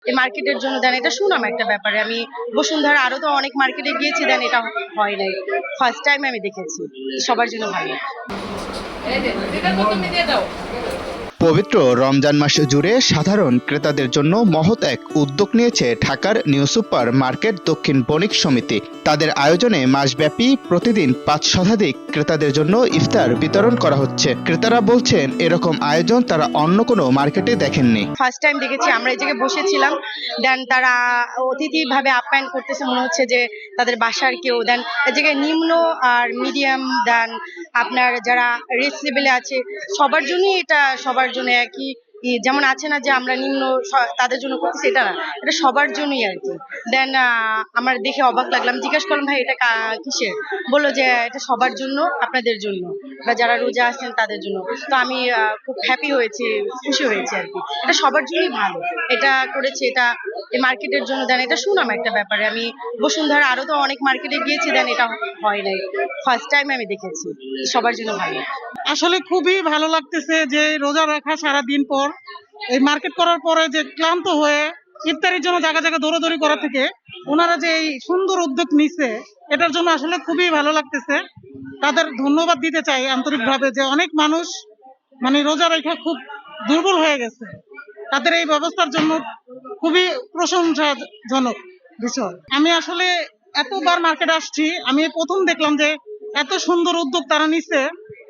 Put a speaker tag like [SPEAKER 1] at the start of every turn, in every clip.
[SPEAKER 1] এই মার্কেটের জন্য দেন, এটা শুনলাম একটা ব্যাপারে। আমি বসুন্ধরা আরো তো অনেক মার্কেটে গিয়েছি, দেন এটা হয় নাই, ফার্স্ট টাইম আমি দেখেছি। সবার জন্য ভালো।
[SPEAKER 2] পবিত্র রমজান মাস জুড়ে সাধারণ ক্রেতাদের জন্য মহৎ এক উদ্যোগ নিয়েছে ঢাকার নিউ সুপার মার্কেট দক্ষিণ বণিক সমিতি। তাদের আয়োজনে মাসব্যাপী প্রতিদিন ৫ শতাধিক ক্রেতাদের জন্য ইফতার বিতরণ করা হচ্ছে। ক্রেতারা বলছেন এরকম আয়োজন তারা অন্য কোনো মার্কেটে দেখেননি।
[SPEAKER 1] ফার্স্ট টাইম দেখেছি। আমরা এই জায়গায় বসেছিলাম, দেন তারা অতিথি ভাবে আপ্যায়ন করতেছে, মনে হচ্ছে যে তাদের বাসার কেউ। দেন এই জায়গায় নিম্ন আর মিডিয়াম, দেন আপনার যারা রিচ লেভেলে আছে সবার জন্যই এটা, সবার জন্য একই। যেমন আছে না যে আমরা নিম্ন তাদের জন্য করতেছি, এটা না, এটা সবার জন্যই আর কি। দেন আমার দেখে অবাক লাগলাম, জিজ্ঞাসা করলাম ভাই এটা কিসের, বললো যে এটা সবার জন্য, আপনাদের জন্য বা যারা রোজা আছেন তাদের জন্য। তো আমি খুব হ্যাপি হয়েছি, খুশি হয়েছি আর কি। এটা সবার জন্যই ভালো, এটা করেছে, এটা এই মার্কেটের জন্য দেন, এটা শুনলাম একটা ব্যাপারে। আমি বসুন্ধরা আরো তো অনেক মার্কেটে গিয়েছি, দেন এটা হয় নাই, ফার্স্ট টাইম আমি দেখেছি। সবার জন্য ভালো।
[SPEAKER 3] আসলে খুবই ভালো লাগতেছে যে রোজা রাখা সারা দিন পর এই মার্কেট করার পরে যে ক্লান্ত হয়ে ইফতারির জন্য জায়গা জায়গা দৌড়াদৌড়ি করা থেকে ওনারা যে এই সুন্দর উদ্যোগ নিচ্ছে, এটার জন্য আসলে খুবই ভালো লাগতেছে। তাদের ধন্যবাদ দিতে চাই আন্তরিকভাবে, যে অনেক মানুষ মানে রোজা রেখা খুব দুর্বল হয়ে গেছে, তাদের এই ব্যবস্থার জন্য খুবই প্রশংসাজনক বিষয়। আমি আসলে এতবার মার্কেট আসছি, আমি প্রথম দেখলাম যে এত সুন্দর উদ্যোগ তারা নিচ্ছে।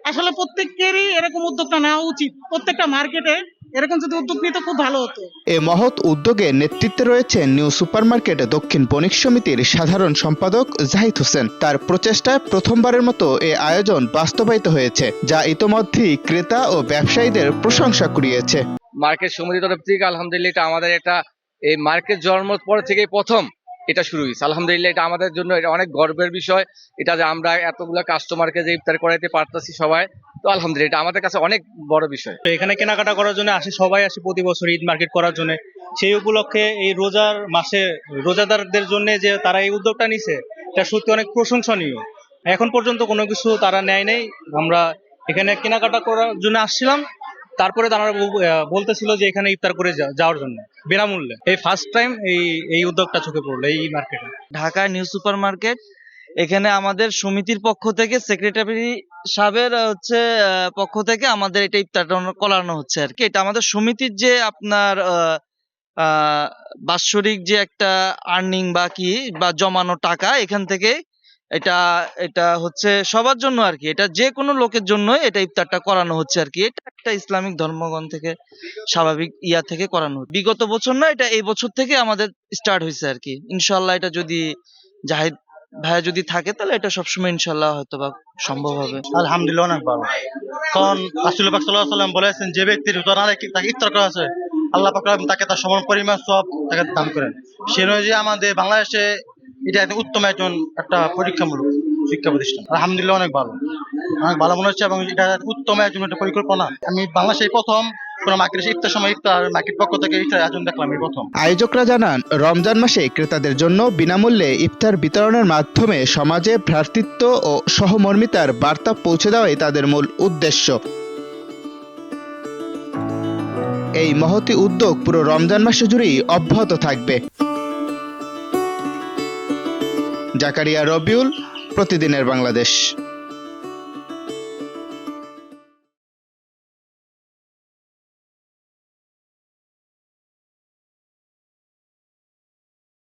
[SPEAKER 3] আসলে প্রত্যেকেরই এরকম উদ্যোগটা নেওয়া উচিত, প্রত্যেকটা মার্কেটে এরকম যদি উদ্যোগ নিতে খুব ভালো হতো।
[SPEAKER 2] এ মহৎ উদ্যোগে নেতৃত্বে রয়েছেন নিউ সুপারমার্কেট দক্ষিণ বণিক সমিতির সাধারণ সম্পাদক জাহিদ হোসেন। তার প্রচেষ্টায় প্রথমবারের মতো এ আয়োজন বাস্তবায়িত হয়েছে, যা ইতোমধ্যেই ক্রেতা ও ব্যবসায়ীদের প্রশংসা কুড়িয়েছে।
[SPEAKER 4] মার্কেট সমিতির তরফ থেকে আলহামদুলিল্লাহ এটা আমাদের এটা এই মার্কেট জন্মের পর থেকেই প্রথম এটা শুরু হয়েছে। আলহামদুলিল্লাহ এটা আমাদের জন্য এটা অনেক গর্বের বিষয়, এটা যে আমরা এতগুলো কাস্টমারকে যে ইফতার করাইতে পারতেছি সবাই, তো আলহামদুলিল্লাহ এটা আমাদের কাছে অনেক বড় বিষয়।
[SPEAKER 5] এখানে কেনাকাটা করার জন্য আসে, সবাই আসে প্রতি বছর ঈদ মার্কেট করার জন্য। সেই উপলক্ষে এই রোজার মাসে রোজাদারদের জন্য যে তারা এই উদ্যোগটা নিছে, এটা সত্যি অনেক প্রশংসনীয়। এখন পর্যন্ত কোনো কিছু তারা নেয় নেই। আমরা এখানে কেনাকাটা করার জন্য আসছিলাম, তারপরে তারা বলতেছিল যে এখানে ইফতার করে যাওয়ার জন্য বিনামূল্যে। এই ফার্স্ট টাইম এই উদ্যোগটা চোখে পড়লো এই মার্কেটে।
[SPEAKER 6] ঢাকা নিউ সুপার মার্কেট, এখানে আমাদের সমিতির পক্ষ থেকে সেক্রেটারি সাহেবের পক্ষ থেকে আমাদের এটা ইফতারটা করানো হচ্ছে আর কি। এটা আমাদের সমিতির যে আপনার বাৎসরিক যে একটা আর্নিং বা কি বা জমানো টাকা, এখান থেকে এটা এটা হচ্ছে সবার জন্য আর কি। এটা যে কোনো লোকের জন্য এটা ইফতারটা করানো হচ্ছে আর কি। এটা একটা ইসলামিক ধর্মগ্রন্থ থেকে স্বাভাবিক থেকে করানো হচ্ছে। বিগত বছর না, এটা এই বছর থেকে আমাদের স্টার্ট হয়েছে আর কি। ইনশাল্লাহ এটা যদি জাহিদ ভাইয়া যদি থাকে তাহলে এটা সবসময় ইনশাল্লাহ হয়তো বা সম্ভব হবে।
[SPEAKER 5] আলহামদুলিল্লাহ অনেক ভালো, কারণ রাসূলুল্লাহ সাল্লাল্লাহু আলাইহি ওয়াসাল্লাম বলেছেন যে ব্যক্তির রোজা রেখে তাকে ইফতার করা আছে, আল্লাহ পাক তাকে তার সমান পরিমাণ সওয়াব তাকে দান করেন। সে অনুযায়ী আমাদের বাংলাদেশে এটা উত্তম একটা পরীক্ষামূলক শিক্ষা প্রতিষ্ঠান। আলহামদুলিল্লাহ অনেক ভালো মনে হচ্ছে, এবং এটা উত্তম একটা পরিকল্পনা। আমি বাংলাদেশে প্রথম কোন মার্কেটে ইফতার সময় ইফতার মার্কেট পক্ষ থেকে ইফতার আয়োজন দেখলাম এই প্রথম।
[SPEAKER 2] আয়োজকরা জানান, রমজান মাসে ক্রেতাদের জন্য বিনামূল্যে ইফতার বিতরণের মাধ্যমে সমাজে ভ্রাতৃত্ব ও সহমর্মিতার বার্তা পৌঁছে দেওয়াই তাদের মূল উদ্দেশ্য। এই মহতি উদ্যোগ পুরো রমজান মাসে জুড়েই অব্যাহত থাকবে। জাকারিয়া রবিউল, প্রতিদিনের বাংলাদেশ।